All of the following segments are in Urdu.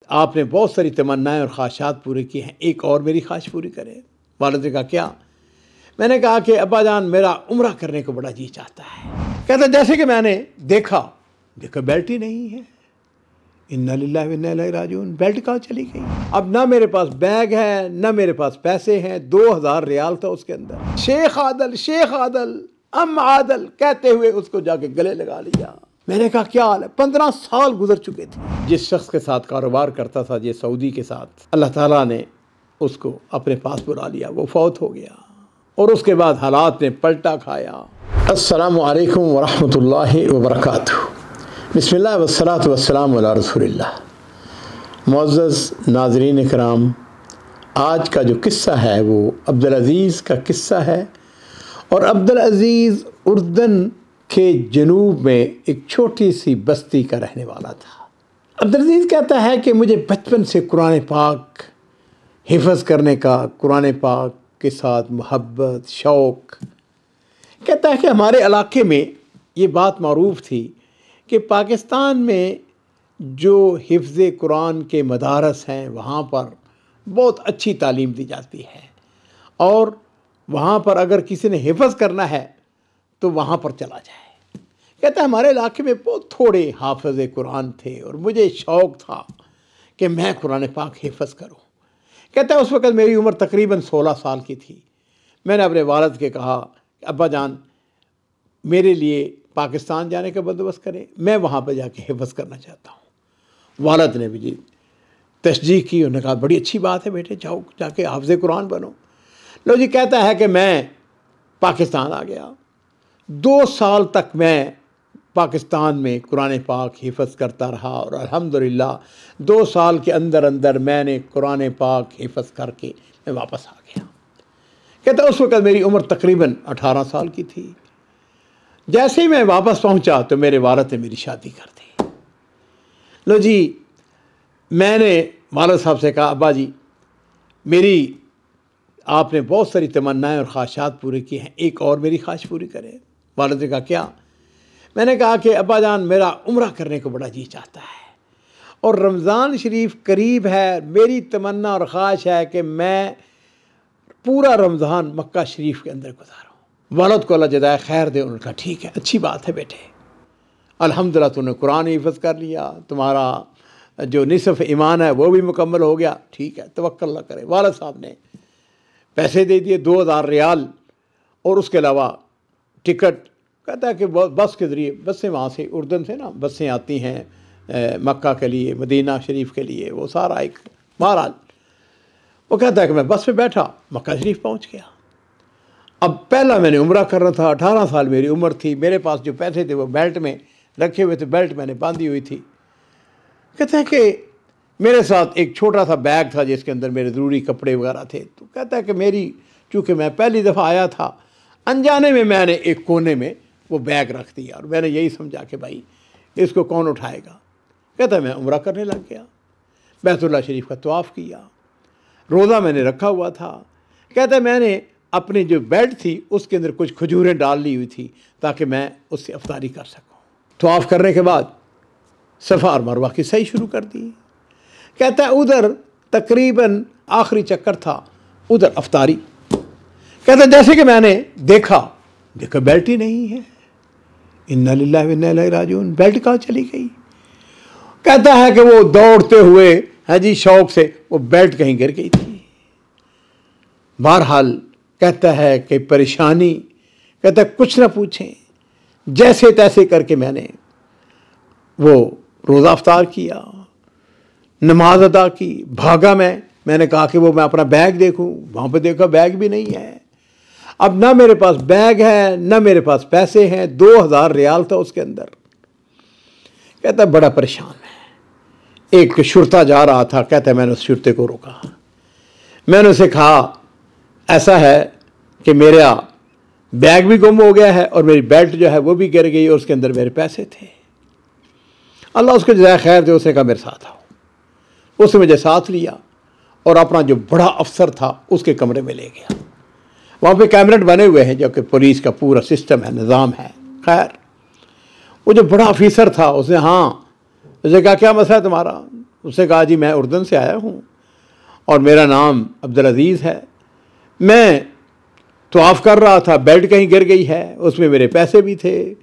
آپ نے بہت ساری تمنائیں اور خواہشات پوری کی ہیں، ایک اور میری خواہش پوری کرے۔ والد نے کہا کیا؟ میں نے کہا کہ ابا جان میرا عمرہ کرنے کو بڑا جی چاہتا ہے۔ کہتا جیسے کہ میں نے دیکھا بیلٹ ہی نہیں ہے، انا للہ و انا الیہ راجعون، بیلٹ کہاں چلی گئی؟ اب نہ میرے پاس بیگ ہے نہ میرے پاس پیسے ہیں، 2000 ریال تھا اس کے اندر۔ شیخ عادل ام عادل کہتے ہوئے اس کو جا کے گلے لگا لیا۔ میں نے کہا کیا حال ہے؟ 15 سال گزر چکے تھے۔ جس شخص کے ساتھ کاروبار کرتا تھا، یہ سعودی کے ساتھ، اللہ تعالیٰ نے اس کو اپنے پاس بلا لیا، وہ فوت ہو گیا، اور اس کے بعد حالات نے پلٹا کھایا۔ السلام علیکم ورحمۃ اللہ وبرکاتہ۔ بسم اللہ والصلاۃ والسلام علی رسول اللہ۔ معزز ناظرین کرام، آج کا جو قصہ ہے وہ عبدالعزیز کا قصہ ہے، اور عبدالعزیز اردن کے جنوب میں ایک چھوٹی سی بستی کا رہنے والا تھا۔ عبدالعزیز کہتا ہے کہ مجھے بچپن سے قرآن پاک حفظ کرنے کا، قرآن پاک کے ساتھ محبت، شوق۔ کہتا ہے کہ ہمارے علاقے میں یہ بات معروف تھی کہ پاکستان میں جو حفظ قرآن کے مدارس ہیں وہاں پر بہت اچھی تعلیم دی جاتی ہے، اور وہاں پر اگر کسی نے حفظ کرنا ہے تو وہاں پر چلا جائے۔ کہتا ہے ہمارے علاقے میں بہت تھوڑے حافظ قرآن تھے، اور مجھے شوق تھا کہ میں قرآن پاک حفظ کروں۔ کہتا ہے اس وقت میری عمر تقریباً 16 سال کی تھی۔ میں نے اپنے والد کے کہا کہ ابا جان میرے لیے پاکستان جانے کا بندوبست کریں، میں وہاں پہ جا کے حفظ کرنا چاہتا ہوں۔ والد نے بھی تشجیع کی، انہوں نے کہا بڑی اچھی بات ہے بیٹے، جاؤ جا کے حافظ قرآن بنو۔ لو جی، کہتا ہے کہ میں پاکستان آ گیا۔ 2 سال تک میں پاکستان میں قرآن پاک حفظ کرتا رہا، اور الحمدللہ 2 سال کے اندر اندر میں نے قرآن پاک حفظ کر کے میں واپس آ گیا۔ کہتا ہے اس وقت میری عمر تقریباً 18 سال کی تھی۔ جیسے ہی میں واپس پہنچا تو میرے والد نے میری شادی کر دی۔ لو جی، میں نے والد صاحب سے کہا ابا جی میری آپ نے بہت ساری تمنائیں اور خواہشات پوری کی ہیں، ایک اور میری خواہش پوری کرے۔ والد نے کہا کیا؟ میں نے کہا کہ ابا جان میرا عمرہ کرنے کو بڑا جی چاہتا ہے، اور رمضان شریف قریب ہے، میری تمنا اور خواہش ہے کہ میں پورا رمضان مکہ شریف کے اندر گزاروں۔ والد کو اللہ جزائے خیر دے، انہوں نے کہا ٹھیک ہے، اچھی بات ہے بیٹے، الحمدللہ تم نے قرآن حفظ کر لیا، تمہارا جو نصف ایمان ہے وہ بھی مکمل ہو گیا، ٹھیک ہے توکل اللہ کرے۔ والد صاحب نے پیسے دے دیے 2000 ریال، اور اس کے علاوہ ٹکٹ۔ کہتا ہے کہ بس کے ذریعے، بسیں وہاں سے اردن سے نا بسیں آتی ہیں مکہ کے لیے، مدینہ شریف کے لیے، وہ سارا ایک بہرحال۔ وہ کہتا ہے کہ میں بس پہ بیٹھا، مکہ شریف پہنچ گیا۔ اب پہلا میں نے عمرہ کرنا تھا، 18 سال میری عمر تھی، میرے پاس جو پیسے تھے وہ بیلٹ میں رکھے ہوئے تھے، بیلٹ میں نے باندھی ہوئی تھی۔ کہتا ہے کہ میرے ساتھ ایک چھوٹا سا بیگ تھا جس کے اندر میرے ضروری کپڑے وغیرہ تھے۔ تو کہتا ہے کہ چونکہ میں پہلی دفعہ آیا تھا، انجانے میں نے ایک کونے میں وہ بیگ رکھ دیا، اور میں نے یہی سمجھا کہ بھائی اس کو کون اٹھائے گا۔ کہتا ہے میں عمرہ کرنے لگ گیا، بیت اللہ شریف کا طواف کیا، روزہ میں نے رکھا ہوا تھا۔ کہتا ہے میں نے اپنی جو بیلٹ تھی اس کے اندر کچھ کھجوریں ڈال لی ہوئی تھی تاکہ میں اس سے افطاری کر سکوں۔ طواف کرنے کے بعد صفا اور مروہ کی صحیح شروع کر دی۔ کہتا ہے ادھر تقریباً آخری چکر تھا، ادھر افطاری۔ کہتا ہے جیسے کہ میں نے دیکھا بیلٹ ہی نہیں ہے، انا للہ و انا الیہ راجعون، بیلٹ کہاں چلی گئی؟ کہتا ہے کہ وہ دوڑتے ہوئے شوق سے وہ بیلٹ کہیں گر گئی تھی۔ بہرحال کہتا ہے کہ پریشانی، کہتا ہے کچھ نہ پوچھیں، جیسے تیسے کر کے میں نے وہ روزہ افطار کیا، نماز ادا کی، بھاگا۔ میں نے کہا کہ میں اپنا بیگ دیکھوں، وہاں پہ دیکھا بیگ بھی نہیں ہے۔ اب نہ میرے پاس بیگ ہے نہ میرے پاس پیسے ہیں، 2000 ریال تھا اس کے اندر۔ کہتا ہے بڑا پریشان ہے۔ ایک شرطا جا رہا تھا، کہتا ہے میں نے اس شرطے کو روکا، میں نے اسے کہا ایسا ہے کہ میرا بیگ بھی گم ہو گیا ہے، اور میری بیلٹ جو ہے وہ بھی گر گئی، اور اس کے اندر میرے پیسے تھے۔ اللہ اس کو جزائے خیر دے، اسے کہا میرے ساتھ آؤ۔ اس نے مجھے ساتھ لیا، اور اپنا جو بڑا افسر تھا اس کے کمرے میں لے گیا۔ وہاں پہ کیمرٹ بنے ہوئے ہیں، جو کہ پولیس کا پورا سسٹم ہے، نظام ہے۔ خیر وہ جو بڑا آفیسر تھا، اس نے کہا کیا مسئلہ ہے تمہارا؟ اس نے کہا جی میں اردن سے آیا ہوں اور میرا نام عبدالعزیز ہے، میں طواف کر رہا تھا، بیلٹ کہیں گر گئی ہے، اس میں میرے پیسے بھی تھے،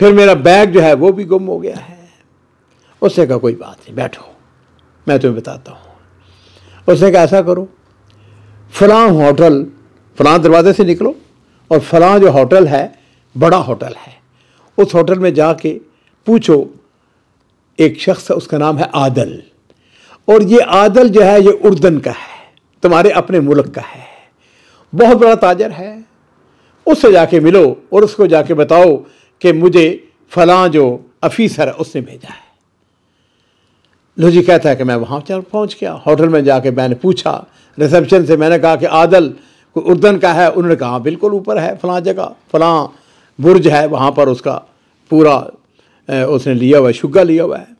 پھر میرا بیگ جو ہے وہ بھی گم ہو گیا ہے۔ اس نے کہا کوئی بات نہیں، بیٹھو میں تمہیں بتاتا ہوں۔ اس نے کہا ایسا کرو، فلاں ہوٹل، فلاں دروازے سے نکلو اور فلاں جو ہوٹل ہے بڑا ہوٹل ہے، اس ہوٹل میں جا کے پوچھو، ایک شخص ہے اس کا نام ہے عادل، اور یہ عادل جو ہے یہ اردن کا ہے، تمہارے اپنے ملک کا ہے، بہت بڑا تاجر ہے، اس سے جا کے ملو اور اس کو جا کے بتاؤ کہ مجھے فلاں جو افیسر ہے اس نے بھیجا ہے۔ لو جی کہتا ہے کہ میں وہاں پہنچ گیا، ہوٹل میں جا کے میں نے پوچھا ریسیپشن سے، میں نے کہا کہ عادل کوئی اردن کا ہے؟ انہوں نے کہا بالکل اوپر ہے فلاں جگہ، فلاں برج ہے وہاں پر اس کا پورا اس نے لیا ہوا ہے، شگا لیا ہوا ہے۔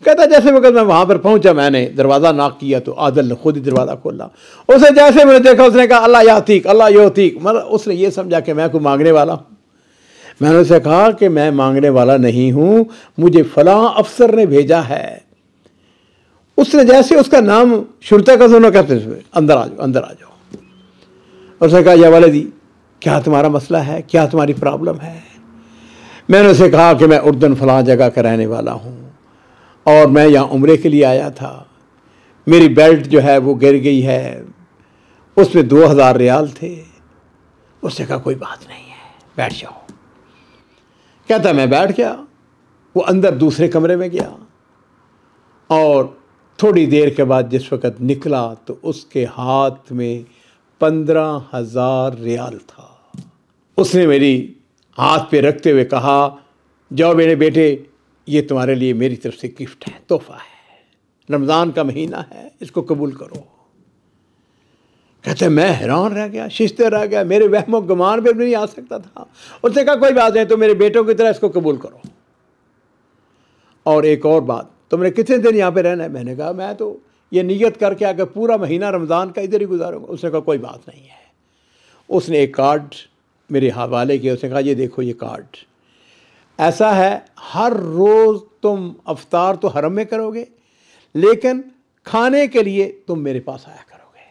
کہتا جیسے وقت میں وہاں پر پہنچا، میں نے دروازہ ناک کیا تو عادل نے خود ہی دروازہ کھولا۔ اسے جیسے میں نے دیکھا اس نے کہا اللہ یاتیک اللہ یوتیک، مطلب اس نے یہ سمجھا کہ میں کوئی مانگنے والا ہوں۔ میں نے اسے کہا کہ میں مانگنے والا نہیں ہوں، مجھے فلاں افسر نے بھیجا ہے۔ اس نے جیسے اس کا نام شرطہ کا سنو کہتے ہیں اندر آ جاؤ اندر آ جاؤ۔ اس نے کہا یا والدی کیا تمہارا مسئلہ ہے، کیا تمہاری پرابلم ہے؟ میں نے اسے کہا کہ میں اردن فلاں جگہ کا رہنے والا ہوں اور میں یہاں عمرے کے لیے آیا تھا، میری بیلٹ جو ہے وہ گر گئی ہے، اس میں 2000 ریال تھے۔ اس نے کہا کوئی بات نہیں ہے بیٹھ جاؤ۔ کہتا میں بیٹھ گیا، وہ اندر دوسرے کمرے میں گیا اور تھوڑی دیر کے بعد جس وقت نکلا تو اس کے ہاتھ میں 15,000 ریال تھا۔ اس نے میری ہاتھ پہ رکھتے ہوئے کہا جاؤ میرے بیٹے، یہ تمہارے لیے میری طرف سے گفٹ ہے، تحفہ ہے، رمضان کا مہینہ ہے، اس کو قبول کرو۔ کہتے ہیں میں حیران رہ گیا، ششتے رہ گیا، میرے وہم و گمان پہ بھی نہیں آ سکتا تھا۔ اس نے کہا کوئی بات نہیں، تو میرے بیٹوں کی طرح اس کو قبول کرو۔ اور ایک اور بات، تم نے کتنے دن یہاں پہ رہنا ہے؟ میں نے کہا میں تو یہ نیت کر کے اگر پورا مہینہ رمضان کا ادھر ہی گزاروں گا۔ اس نے کہا کوئی بات نہیں ہے۔ اس نے ایک کارڈ میرے حوالے کیا، اس نے کہا یہ دیکھو یہ کارڈ ایسا ہے، ہر روز تم افطار تو حرم میں کرو گے لیکن کھانے کے لیے تم میرے پاس آیا کرو گے۔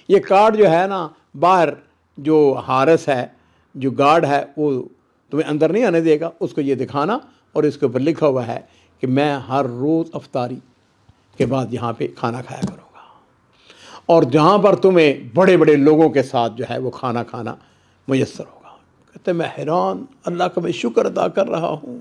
یہ کارڈ جو ہے نا، باہر جو حارس ہے، جو گارڈ ہے، وہ تمہیں اندر نہیں آنے دے گا، اس کو یہ دکھانا اور اس کے اوپر لکھا ہوا ہے کہ میں ہر روز افطاری کے بعد یہاں پہ کھانا کھایا کروں گا، اور جہاں پر تمہیں بڑے بڑے لوگوں کے ساتھ جو ہے وہ کھانا کھانا میسر ہوگا۔ کہتے میں حیران، اللہ کا میں شکر ادا کر رہا ہوں،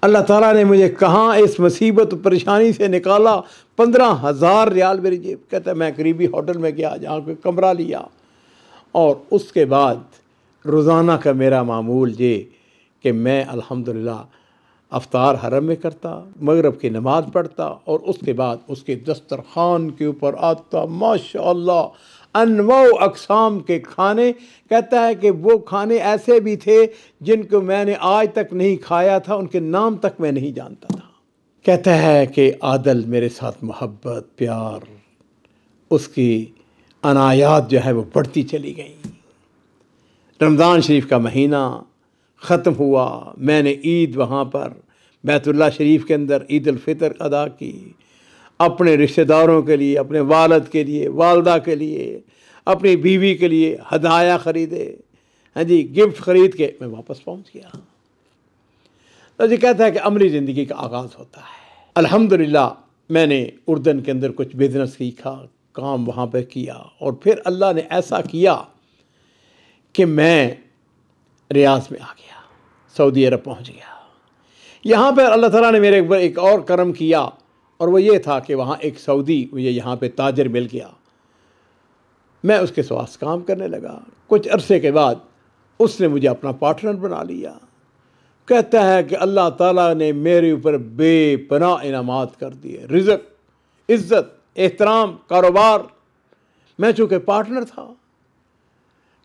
اللہ تعالیٰ نے مجھے کہاں اس مصیبت و پریشانی سے نکالا، 15,000 ریال میری جیب۔ کہتا ہے میں قریبی ہوٹل میں گیا، جہاں کوئی کمرہ لیا، اور اس کے بعد روزانہ کا میرا معمول یہ کہ میں الحمدللہ افطار حرم میں کرتا، مغرب کی نماز پڑھتا، اور اس کے بعد اس کے دسترخوان کے اوپر آتا ماشاءاللہ انواع و اقسام کے کھانے۔ کہتا ہے کہ وہ کھانے ایسے بھی تھے جن کو میں نے آج تک نہیں کھایا تھا، ان کے نام تک میں نہیں جانتا تھا۔ کہتا ہے کہ عادل میرے ساتھ محبت پیار، اس کی عنایات جو ہے وہ بڑھتی چلی گئیں۔ رمضان شریف کا مہینہ ختم ہوا، میں نے عید وہاں پر بیت اللہ شریف کے اندر عید الفطر ادا کی، اپنے رشتہ داروں کے لیے، اپنے والد کے لیے، والدہ کے لیے، اپنی بیوی کے لیے ہدایہ خریدے، ہاں جی گفٹ خرید کے میں واپس پہنچ گیا۔ تو جی کہتا ہے کہ عملی زندگی کا آغاز ہوتا ہے۔ الحمدللہ میں نے اردن کے اندر کچھ بزنس سیکھا، کام وہاں پہ کیا، اور پھر اللہ نے ایسا کیا کہ میں ریاض میں آ گیا، سعودی عرب پہنچ گیا۔ یہاں پر اللہ تعالیٰ نے میرے ایک اور کرم کیا، اور وہ یہ تھا کہ وہاں ایک سعودی مجھے یہاں پہ تاجر مل گیا، میں اس کے ساتھ کام کرنے لگا۔ کچھ عرصے کے بعد اس نے مجھے اپنا پارٹنر بنا لیا۔ کہتا ہے کہ اللہ تعالیٰ نے میرے اوپر بے پناہ انعامات کر دیے، رزق، عزت، احترام، کاروبار، میں چونکہ پارٹنر تھا۔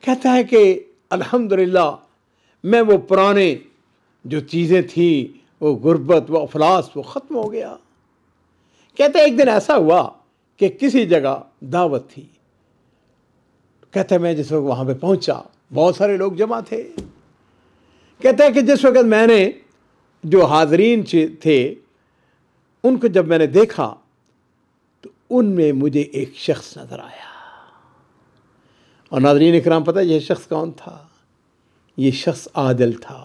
کہتا ہے کہ الحمدللہ میں وہ پرانے جو چیزیں تھیں، وہ غربت، وہ افلاس، وہ ختم ہو گیا۔ کہتا ہے ایک دن ایسا ہوا کہ کسی جگہ دعوت تھی۔ کہتا ہے میں جس وقت وہاں پہ پہنچا بہت سارے لوگ جمع تھے۔ کہتا ہے کہ جس وقت میں نے جو حاضرین تھے ان کو جب میں نے دیکھا ان میں مجھے ایک شخص نظر آیا. اور ناظرین اکرام، پتہ یہ شخص کون تھا؟ یہ شخص عادل تھا.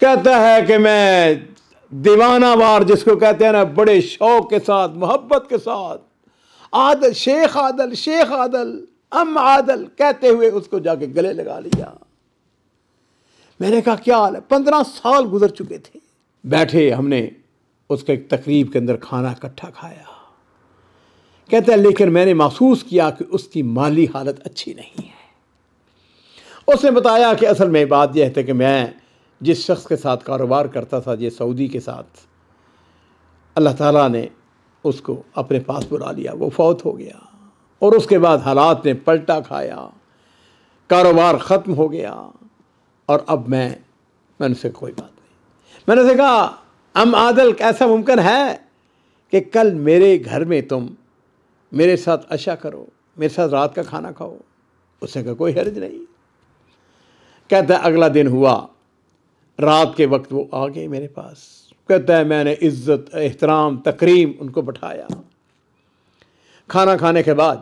کہتا ہے کہ میں دیوانہ وار، جس کو کہتے ہیں نا، بڑے شوق کے ساتھ، محبت کے ساتھ، عادل، شیخ عادل، شیخ عادل، عادل کہتے ہوئے اس کو جا کے گلے لگا لیا. میں نے کہا کیا حال ہے؟ 15 سال گزر چکے تھے. بیٹھے، ہم نے اس کے ایک تقریب کے اندر کھانا اکٹھا کھایا. کہتا ہے لیکن میں نے محسوس کیا کہ اس کی مالی حالت اچھی نہیں ہے. اس نے بتایا کہ اصل میں بات یہ ہے کہ میں جس شخص کے ساتھ کاروبار کرتا تھا، یہ سعودی کے ساتھ، اللہ تعالیٰ نے اس کو اپنے پاس بلا لیا، وہ فوت ہو گیا. اور اس کے بعد حالات نے پلٹا کھایا، کاروبار ختم ہو گیا. اور اب میں نے اسے کوئی بات نہیں. میں نے اسے کہا عادل، ایسا ممکن ہے کہ کل میرے گھر میں تم میرے ساتھ عشاء کرو، میرے ساتھ رات کا کھانا کھاؤ؟ اس نے کہا کوئی حرج نہیں. کہتا ہے اگلا دن ہوا، رات کے وقت وہ آ گئے میرے پاس. کہتا ہے میں نے عزت، احترام، تکریم ان کو بٹھایا. کھانا کھانے کے بعد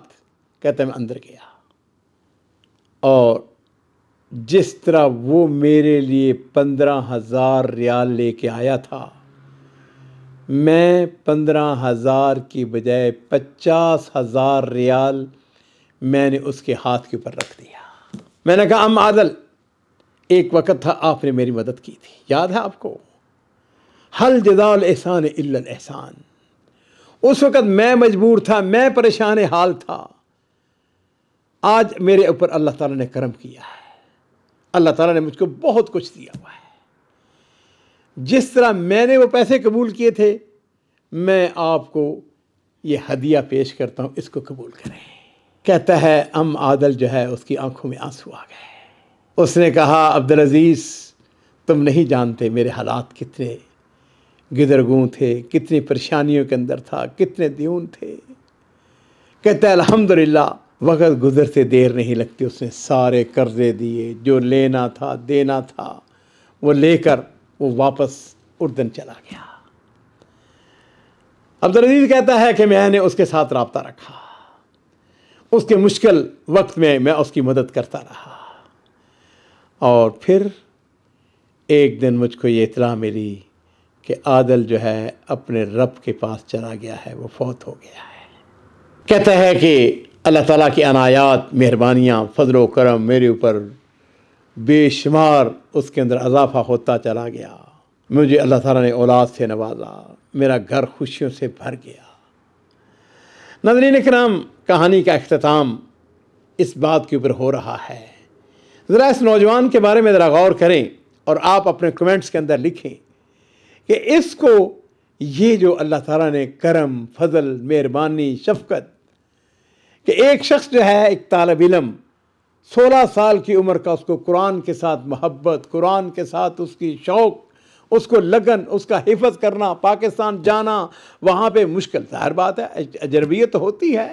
کہتا ہے میں اندر گیا، اور جس طرح وہ میرے لیے 15,000 ریال لے کے آیا تھا، میں 15,000 کی بجائے 50,000 ریال میں نے اس کے ہاتھ کے اوپر رکھ دیا. میں نے کہا عادل، ایک وقت تھا آپ نے میری مدد کی تھی، یاد ہے آپ کو؟ حل جزاء الاحسان الا الاحسان. اس وقت میں مجبور تھا، میں پریشان حال تھا. آج میرے اوپر اللہ تعالیٰ نے کرم کیا ہے، اللہ تعالیٰ نے مجھ کو بہت کچھ دیا ہوا ہے. جس طرح میں نے وہ پیسے قبول کیے تھے، میں آپ کو یہ ہدیہ پیش کرتا ہوں، اس کو قبول کریں. کہتا ہے عادل جو ہے، اس کی آنکھوں میں آنسو آ گئے. اس نے کہا عبدالعزیز، تم نہیں جانتے میرے حالات کتنے گدرگوں تھے، کتنی پریشانیوں کے اندر تھا، کتنے دیون تھے. کہتا ہے الحمدللہ وقت گزرتے دیر نہیں لگتی. اس نے سارے قرضے دیے، جو لینا تھا دینا تھا وہ لے کر وہ واپس اردن چلا گیا. عبدالعزیز کہتا ہے کہ میں نے اس کے ساتھ رابطہ رکھا، اس کے مشکل وقت میں اس کی مدد کرتا رہا. اور پھر ایک دن مجھ کو یہ اطلاع ملی کہ عادل جو ہے اپنے رب کے پاس چلا گیا ہے، وہ فوت ہو گیا ہے. کہتا ہے کہ اللہ تعالیٰ کی عنایات، مہربانیاں، فضل و کرم میرے اوپر بے شمار اس کے اندر اضافہ ہوتا چلا گیا. مجھے اللہ تعالیٰ نے اولاد سے نوازا، میرا گھر خوشیوں سے بھر گیا. ناظرین اکرام، کہانی کا اختتام اس بات کے اوپر ہو رہا ہے. ذرا اس نوجوان کے بارے میں ذرا غور کریں، اور آپ اپنے کمنٹس کے اندر لکھیں کہ اس کو یہ جو اللہ تعالیٰ نے کرم، فضل، مہربانی، شفقت، کہ ایک شخص جو ہے، ایک طالب علم، 16 سال کی عمر کا، اس کو قرآن کے ساتھ محبت، قرآن کے ساتھ اس کی شوق، اس کو لگن، اس کا حفظ کرنا، پاکستان جانا، وہاں پہ مشکل، ظاہر بات ہے اجربیت ہوتی ہے،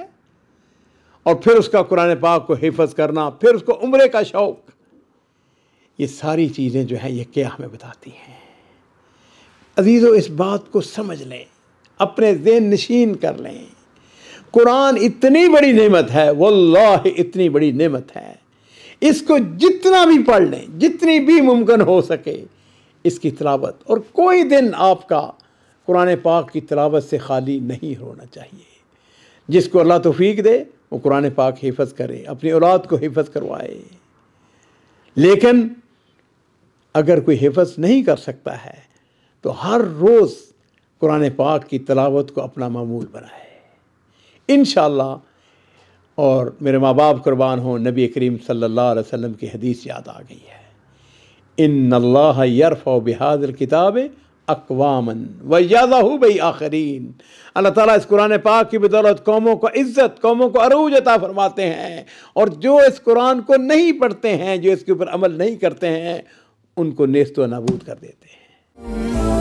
اور پھر اس کا قرآن پاک کو حفظ کرنا، پھر اس کو عمرے کا شوق. یہ ساری چیزیں جو ہیں یہ کیا ہمیں بتاتی ہیں؟ عزیزو، اس بات کو سمجھ لیں، اپنے ذہن نشین کر لیں. قرآن اتنی بڑی نعمت ہے، واللہ اتنی بڑی نعمت ہے. اس کو جتنا بھی پڑھ لیں، جتنی بھی ممکن ہو سکے اس کی تلاوت، اور کوئی دن آپ کا قرآن پاک کی تلاوت سے خالی نہیں ہونا چاہیے. جس کو اللہ توفیق دے وہ قرآن پاک حفظ کرے، اپنی اولاد کو حفظ کروائے. لیکن اگر کوئی حفظ نہیں کر سکتا ہے تو ہر روز قرآن پاک کی تلاوت کو اپنا معمول بنائے انشاءاللہ. اور میرے ماں باپ قربان ہوں، نبی کریم صلی اللہ علیہ وسلم کی حدیث یاد آ گئی ہے، ان اللہ یرفع بہذا الکتاب اقواما ویضع بآخرین. اللہ تعالیٰ اس قرآن پاک کی بدولت قوموں کو عزت، قوموں کو عروج عطا فرماتے ہیں، اور جو اس قرآن کو نہیں پڑھتے ہیں، جو اس کے اوپر عمل نہیں کرتے ہیں، ان کو نیست و نابود کر دیتے ہیں.